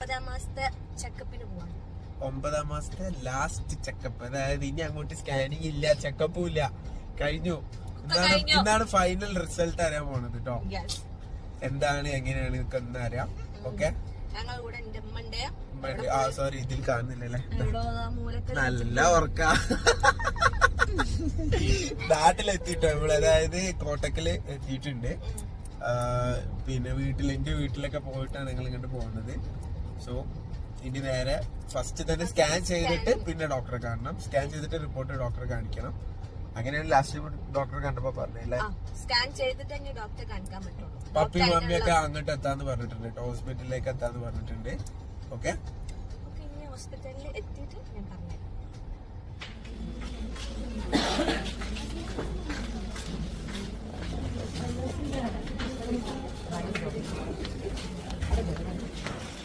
9ാം മാസത്തെ last checkup. അതായത് ഇനി അങ്ങോട്ട് സ്കാനിങ് ഇല്ല, ചെക്കപ്പും ഇല്ല, കഴിഞ്ഞു. ഇന്നാണ് ഫൈനൽ റിസൾട്ട് അറിയാൻ പോണത് കേട്ടോ. എന്താണ് എങ്ങനെയാണ് ഇതൊക്കെ അറിയാം. ഓക്കെ, സോറി ഇതിൽ കാണുന്നില്ലല്ലേ, നല്ല ഉറക്ക. നാട്ടിലെത്തിട്ടോ നമ്മള്, അതായത് കോട്ടക്കല് എത്തിയിട്ടുണ്ട്. പിന്നെ എന്റെ വീട്ടിലൊക്കെ പോയിട്ടാണ് ഞങ്ങൾ ഇങ്ങോട്ട് പോകുന്നത്. സോ ഇനി നേരെ ഫസ്റ്റ് തന്നെ സ്കാൻ ചെയ്തിട്ട് പിന്നെ ഡോക്ടറെ കാണണം. സ്കാൻ ചെയ്തിട്ട് റിപ്പോർട്ട് ഡോക്ടറെ കാണിക്കണം. അങ്ങനെയാണ് ലാസ്റ്റ് ഡോക്ടറെ കണ്ടപ്പോ പറഞ്ഞല്ലേ, സ്കാൻ ചെയ്തിട്ട് ഡോക്ടറെ കാണിക്കാൻ പറ്റുള്ളൂ. പപ്പയും മമ്മിയൊക്കെ അങ്ങോട്ട് എത്താന്ന് പറഞ്ഞിട്ടുണ്ട് കേട്ടോ, ഹോസ്പിറ്റലിലേക്ക് എത്താന്ന് പറഞ്ഞിട്ടുണ്ട്. ഓക്കെ, ഹോസ്പിറ്റലിൽ എത്തിയിട്ട് ഞാൻ പറഞ്ഞു.